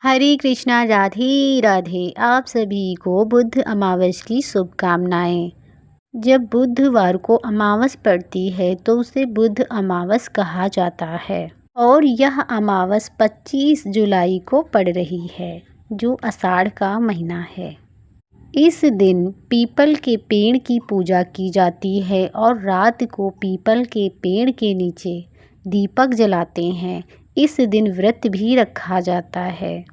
हरे कृष्णा, राधे राधे। आप सभी को बुद्ध अमावस की शुभकामनाएं। जब बुधवार को अमावस पड़ती है तो उसे बुद्ध अमावस कहा जाता है और यह अमावस 25 जुलाई को पड़ रही है, जो आषाढ़ का महीना है। इस दिन पीपल के पेड़ की पूजा की जाती है और रात को पीपल के पेड़ के नीचे दीपक जलाते हैं। इस दिन व्रत भी रखा जाता है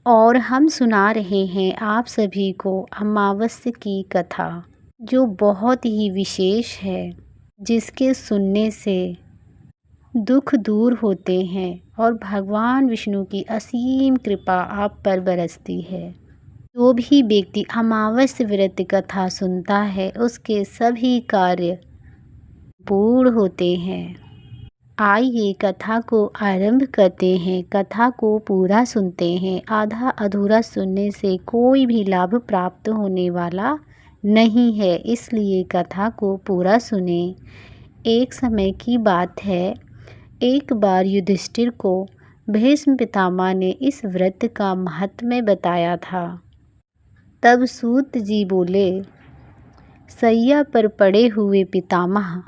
और हम सुना रहे हैं आप सभी को अमावस्या की कथा, जो बहुत ही विशेष है, जिसके सुनने से दुख दूर होते हैं और भगवान विष्णु की असीम कृपा आप पर बरसती है। जो भी व्यक्ति अमावस्या व्रत कथा सुनता है उसके सभी कार्य पूर्ण होते हैं। आइए कथा को आरंभ करते हैं। कथा को पूरा सुनते हैं। आधा अधूरा सुनने से कोई भी लाभ प्राप्त होने वाला नहीं है, इसलिए कथा को पूरा सुने। एक समय की बात है, एक बार युधिष्ठिर को भीष्म पितामह ने इस व्रत का महत्व बताया था। तब सूत जी बोले, सैया पर पड़े हुए पितामह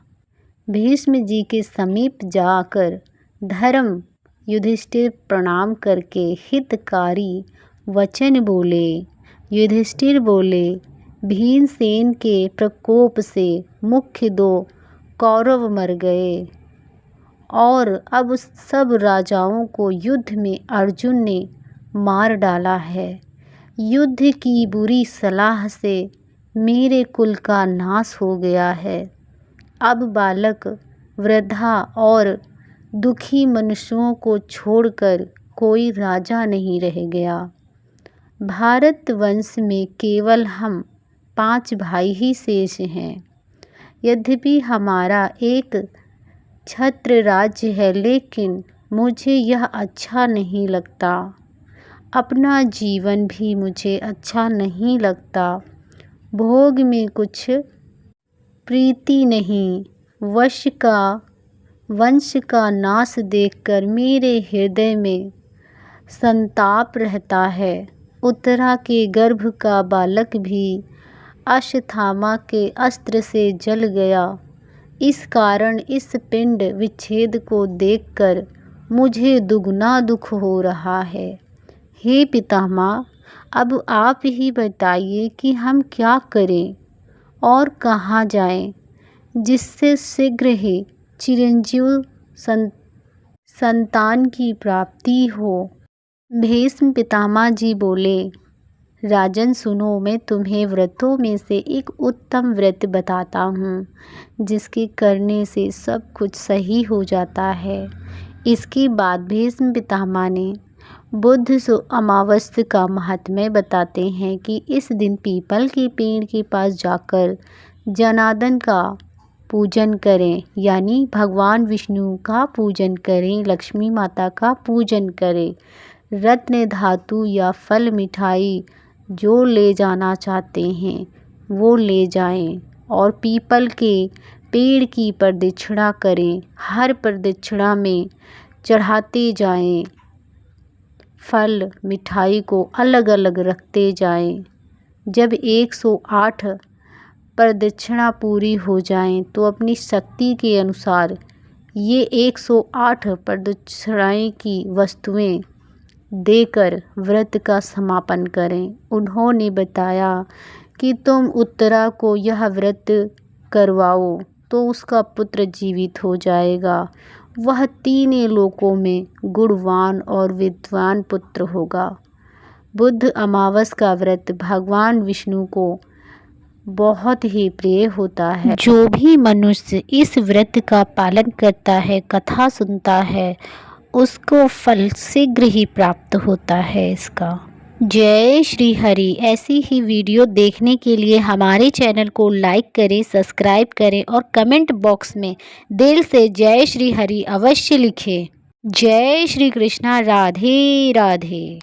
भीष्म जी के समीप जाकर धर्म युधिष्ठिर प्रणाम करके हितकारी वचन बोले। युधिष्ठिर बोले, भीमसेन के प्रकोप से मुख्य 2 कौरव मर गए और अब सब राजाओं को युद्ध में अर्जुन ने मार डाला है। युद्ध की बुरी सलाह से मेरे कुल का नाश हो गया है। अब बालक, वृद्धा और दुखी मनुष्यों को छोड़कर कोई राजा नहीं रह गया। भारत वंश में केवल हम 5 भाई ही शेष हैं। यद्यपि हमारा एक छत्र राज्य है, लेकिन मुझे यह अच्छा नहीं लगता। अपना जीवन भी मुझे अच्छा नहीं लगता। भोग में कुछ प्रीति नहीं। वंश का नाश देखकर मेरे हृदय में संताप रहता है। उत्तरा के गर्भ का बालक भी अश्वत्थामा के अस्त्र से जल गया। इस कारण इस पिंड विच्छेद को देखकर मुझे दुगना दुख हो रहा है। हे पितामह, अब आप ही बताइए कि हम क्या करें और कहाँ जाएं, जिससे शीघ्र ही चिरंजीव संतान की प्राप्ति हो। भीष्म पितामह जी बोले, राजन सुनो, मैं तुम्हें व्रतों में से एक उत्तम व्रत बताता हूँ, जिसके करने से सब कुछ सही हो जाता है। इसके बाद भीष्म पितामह ने बुद्ध अमावस्या का महात्म्य बताते हैं कि इस दिन पीपल के पेड़ के पास जाकर जनार्दन का पूजन करें, यानी भगवान विष्णु का पूजन करें, लक्ष्मी माता का पूजन करें, रत्न धातु या फल मिठाई जो ले जाना चाहते हैं वो ले जाएं और पीपल के पेड़ की प्रदक्षिणा करें। हर प्रदक्षिणा में चढ़ाते जाएं, फल मिठाई को अलग अलग रखते जाएं। जब 108 प्रदक्षिणा पूरी हो जाएं तो अपनी शक्ति के अनुसार ये 108 प्रदक्षिणाएं की वस्तुएं देकर व्रत का समापन करें। उन्होंने बताया कि तुम उत्तरा को यह व्रत करवाओ तो उसका पुत्र जीवित हो जाएगा। वह 3 लोकों में गुणवान और विद्वान पुत्र होगा। बुद्ध अमावस का व्रत भगवान विष्णु को बहुत ही प्रिय होता है। जो भी मनुष्य इस व्रत का पालन करता है, कथा सुनता है, उसको फल शीघ्र ही प्राप्त होता है इसका। जय श्री हरि। ऐसी ही वीडियो देखने के लिए हमारे चैनल को लाइक करें, सब्सक्राइब करें और कमेंट बॉक्स में दिल से जय श्री हरि अवश्य लिखें। जय श्री कृष्णा, राधे राधे।